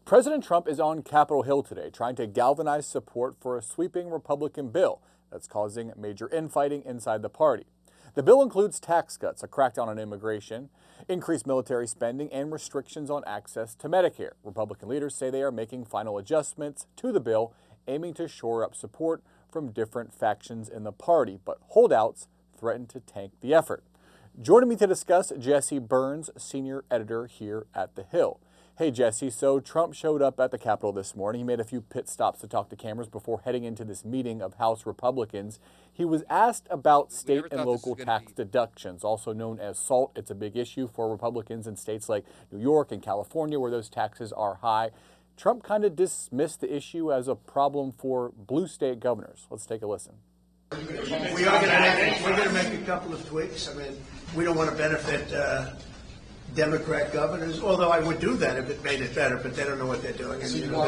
President Trump is on Capitol Hill today trying to galvanize support for a sweeping Republican bill that's causing major infighting inside the party. The bill includes tax cuts, a crackdown on immigration, increased military spending, and restrictions on access to Medicare. Republican leaders say they are making final adjustments to the bill, aiming to shore up support from different factions in the party, but holdouts threaten to tank the effort. Joining me to discuss, Jesse Burns, senior editor here at The Hill. Hey, Jesse, so Trump showed up at the Capitol this morning. He made a few pit stops to talk to cameras before heading into this meeting of House Republicans. He was asked about state and local tax deductions, also known as SALT. It's a big issue for Republicans in states like New York and California, where those taxes are high. Trump kind of dismissed the issue as a problem for blue state governors. Let's take a listen. We're going to make a couple of tweaks. I mean, we don't want to benefit Democrat governors, although I would do that if it made it better, but they don't know what they're doing. And, you know,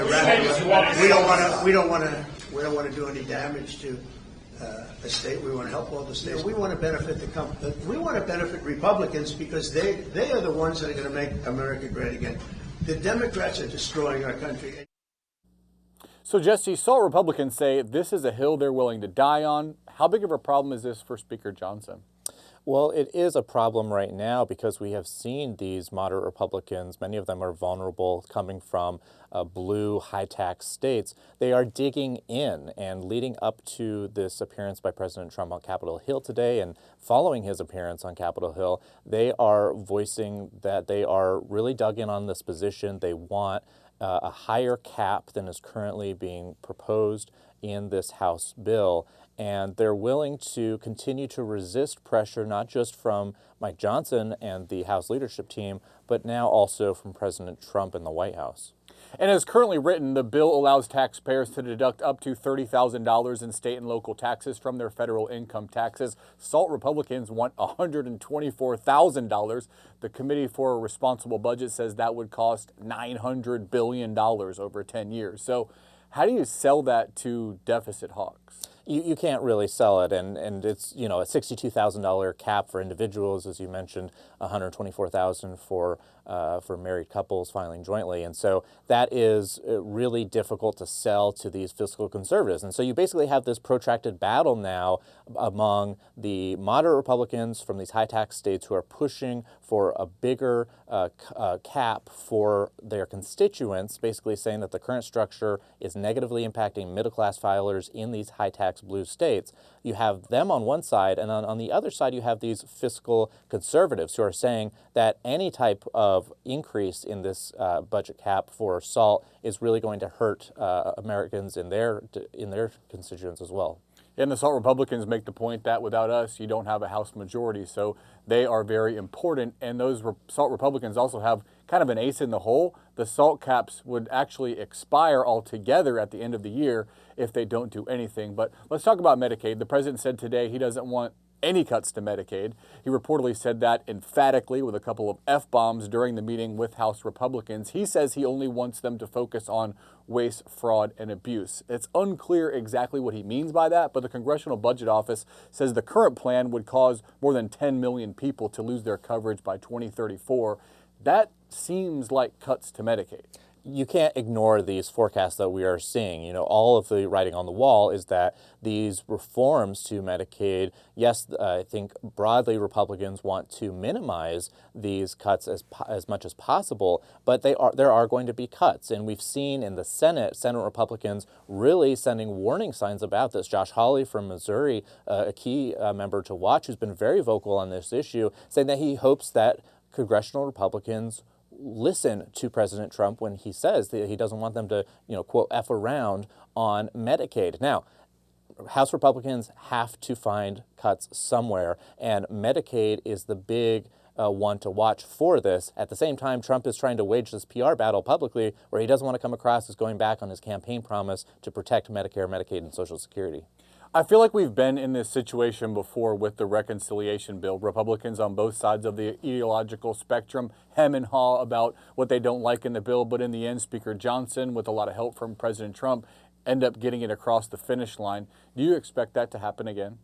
we don't want to do any damage to the state. We want to help all the states. We want to benefit we want to benefit Republicans because they are the ones that are going to make America great again. The Democrats are destroying our country. So, Jesse, saw Republicans say this is a hill they're willing to die on. How big of a problem is this for Speaker Johnson? Well, it is a problem right now because we have seen these moderate Republicans, many of them are vulnerable, coming from blue high-tax states. They are digging in, and leading up to this appearance by President Trump on Capitol Hill today and following his appearance on Capitol Hill, they are voicing that they are really dug in on this position. They want a higher cap than is currently being proposed in this House bill, and they're willing to continue to resist pressure not just from Mike Johnson and the House leadership team, but now also from President Trump and the White House. And as currently written, the bill allows taxpayers to deduct up to $30,000 in state and local taxes from their federal income taxes. SALT Republicans want $124,000. The Committee for a Responsible Budget says that would cost $900 billion over 10 years. So how do you sell that to deficit hawks? You can't really sell it, and it's, you know, a $62,000 cap for individuals, as you mentioned, $124,000 for married couples filing jointly, and so that is really difficult to sell to these fiscal conservatives. And so you basically have this protracted battle now among the moderate Republicans from these high tax states who are pushing for a bigger cap for their constituents, basically saying that the current structure is negatively impacting middle class filers in these high tax blue states. You have them on one side, and on the other side you have these fiscal conservatives who are saying that any type of increase in this budget cap for SALT is really going to hurt Americans in their constituents as well. And the SALT Republicans make the point that without us, you don't have a House majority. So they are very important. And those SALT Republicans also have kind of an ace in the hole. The SALT caps would actually expire altogether at the end of the year if they don't do anything. But let's talk about Medicaid. The president said today he doesn't want any cuts to Medicaid. He reportedly said that emphatically with a couple of F-bombs during the meeting with House Republicans. He says he only wants them to focus on waste, fraud, and abuse. It's unclear exactly what he means by that, but the Congressional Budget Office says the current plan would cause more than 10 million people to lose their coverage by 2034. That seems like cuts to Medicaid. You can't ignore these forecasts that we are seeing. You know, all of the writing on the wall is that these reforms to Medicaid, yes, I think broadly Republicans want to minimize these cuts as much as possible, but there are going to be cuts. And we've seen in the Senate Republicans really sending warning signs about this. Josh Hawley from Missouri, a key member to watch, who's been very vocal on this issue, saying that he hopes that congressional Republicans listen to President Trump when he says that he doesn't want them to, you know, quote, F around on Medicaid. Now, House Republicans have to find cuts somewhere, and Medicaid is the big one to watch for this. At the same time, Trump is trying to wage this PR battle publicly where he doesn't want to come across as going back on his campaign promise to protect Medicare, Medicaid, and Social Security. I feel like we've been in this situation before with the reconciliation bill. Republicans on both sides of the ideological spectrum hem and haw about what they don't like in the bill, but in the end, Speaker Johnson, with a lot of help from President Trump, end up getting it across the finish line. Do you expect that to happen again?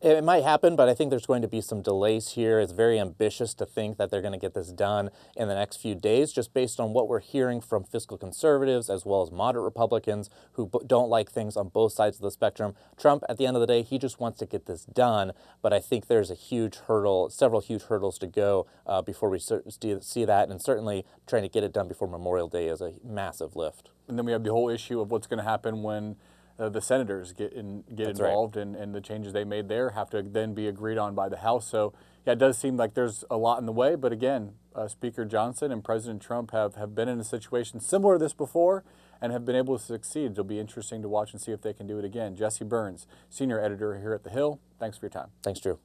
It might happen, but I think there's going to be some delays here. It's very ambitious to think that they're going to get this done in the next few days, just based on what we're hearing from fiscal conservatives as well as moderate Republicans who don't like things on both sides of the spectrum. Trump, at the end of the day, he just wants to get this done, but I think there's a huge hurdle, several huge hurdles to go before we see that, and certainly trying to get it done before Memorial Day is a massive lift. And then we have the whole issue of what's going to happen when the senators get involved, right. and the changes they made there have to then be agreed on by the House. So yeah, it does seem like there's a lot in the way, but again, Speaker Johnson and President Trump have been in a situation similar to this before and have been able to succeed. It'll be interesting to watch and see if they can do it again. Jesse Burns, senior editor here at The Hill, thanks for your time. Thanks, Drew.